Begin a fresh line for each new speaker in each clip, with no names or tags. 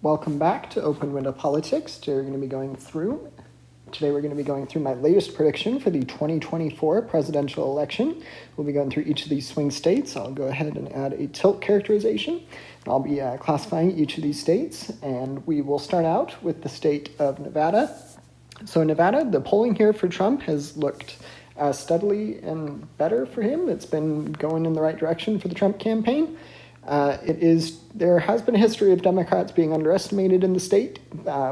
Welcome back to Open Window Politics. Today we're going to be going through my latest prediction for the 2024 presidential election. We'll be going through each of these swing states. I'll go ahead and add a tilt characterization. I'll be classifying each of these states, and we will start out with the state of Nevada. So in Nevada, the polling here for Trump has looked steadily and better for him. It's been going in the right direction for the Trump campaign. There has been a history of Democrats being underestimated in the state,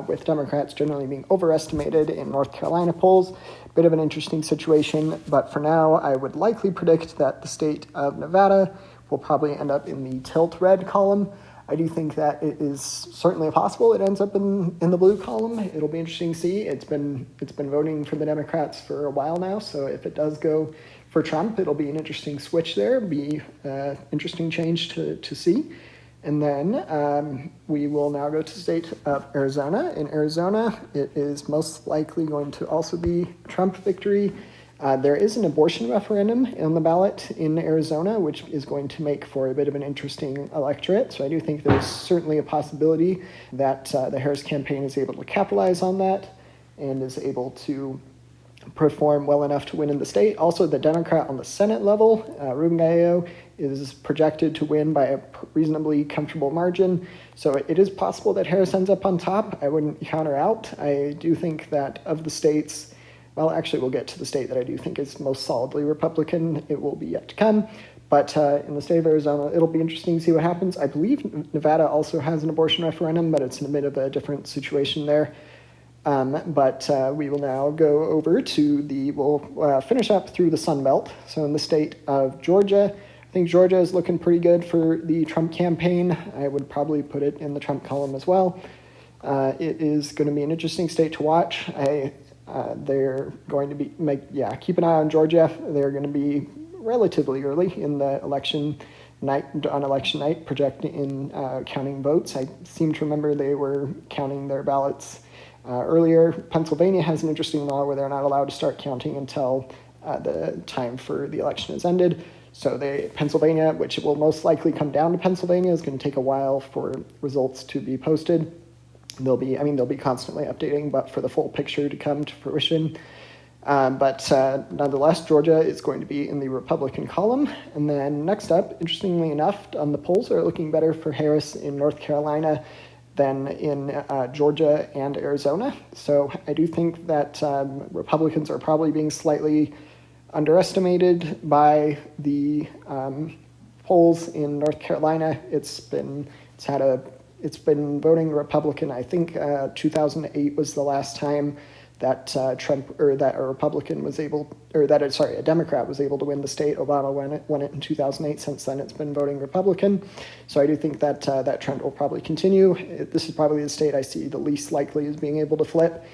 with Democrats generally being overestimated in North Carolina polls. Bit of an interesting situation, but for now, I would likely predict that the state of Nevada will probably end up in the tilt red column. I do think that it is certainly possible it ends up in the blue column. It'll be interesting to see. It's been voting for the Democrats for a while now, so if it does go for Trump, it'll be an interesting switch there, be interesting change to see. And then we will now go to the state of Arizona. In Arizona, it is most likely going to also be Trump victory. There is an abortion referendum on the ballot in Arizona, which is going to make for a bit of an interesting electorate. So I do think there's certainly a possibility that the Harris campaign is able to capitalize on that and is able to perform well enough to win in the state. Also, the Democrat on the Senate level, Ruben Gallo, is projected to win by a reasonably comfortable margin. So it is possible that Harris ends up on top. I wouldn't counter out. I do think that of the states, well, actually, we'll get to the state that I do think is most solidly Republican. It will be yet to come. But in the state of Arizona, it'll be interesting to see what happens. I believe Nevada also has an abortion referendum, but it's in a bit of a different situation there. But we will now go over to we'll finish up through the Sun Belt. So in the state of Georgia, I think Georgia is looking pretty good for the Trump campaign. I would probably put it in the Trump column as well. It is going to be an interesting state to watch. They're going to be, keep an eye on Georgia. They're going to be relatively early in the election night, projecting in counting votes. I seem to remember they were counting their ballots earlier. Pennsylvania has an interesting law where they're not allowed to start counting until the time for the election has ended. So Pennsylvania, which will most likely come down to Pennsylvania, is going to take a while for results to be posted. They'll be constantly updating, but for the full picture to come to fruition. But nonetheless, Georgia is going to be in the Republican column. And then next up, interestingly enough, the polls are looking better for Harris in North Carolina than in Georgia and Arizona. So I do think that Republicans are probably being slightly underestimated by the polls in North Carolina. It's been voting Republican. I think 2008 was the last time that a Democrat was able to win the state. Obama won it in 2008. Since then, it's been voting Republican. So I do think that that trend will probably continue. This is probably the state I see the least likely as being able to flip.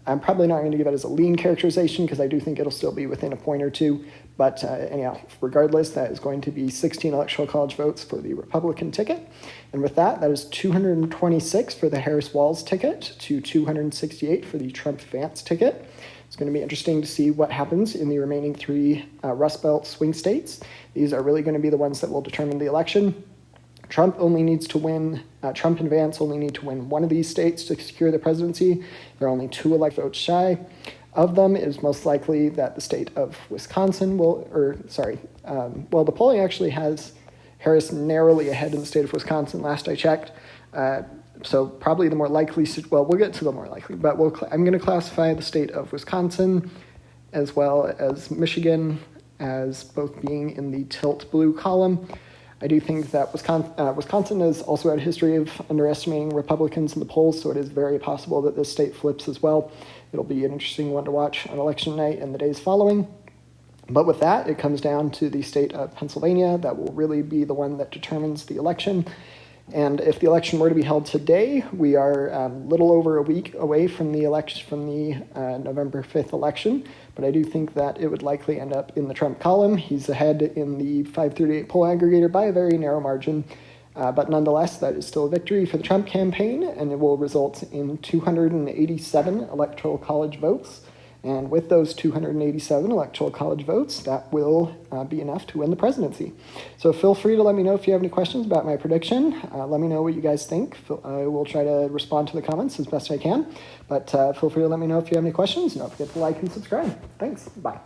I'm probably not going to give it as a lean characterization because I do think it'll still be within a point or two. But anyhow, regardless, that is going to be 16 electoral college votes for the Republican ticket. And with that is 226 for the Harris-Walz ticket to 268 for the Trump-Vance ticket. It's going to be interesting to see what happens in the remaining three Rust Belt swing states. These are really going to be the ones that will determine the election. Trump and Vance only need to win one of these states to secure the presidency. There are only 2 elect votes shy. Of them, it is most likely that the state of Wisconsin the polling actually has Harris narrowly ahead in the state of Wisconsin last I checked. So probably the more likely, we'll get to the more likely, but I'm going to classify the state of Wisconsin as well as Michigan as both being in the tilt blue column. I do think that Wisconsin has also had a history of underestimating Republicans in the polls, so it is very possible that this state flips as well. It'll be an interesting one to watch on election night and the days following. But with that, it comes down to the state of Pennsylvania. That will really be the one that determines the election. And if the election were to be held today, we are a little over a week away from the November 5th election. But I do think that it would likely end up in the Trump column. He's ahead in the 538 poll aggregator by a very narrow margin. But nonetheless, that is still a victory for the Trump campaign, and it will result in 287 electoral college votes And with those 287 electoral college votes, that will be enough to win the presidency. So feel free to let me know if you have any questions about my prediction. Let me know what you guys think. I will try to respond to the comments as best I can. But feel free to let me know if you have any questions. And don't forget to like and subscribe. Thanks. Bye.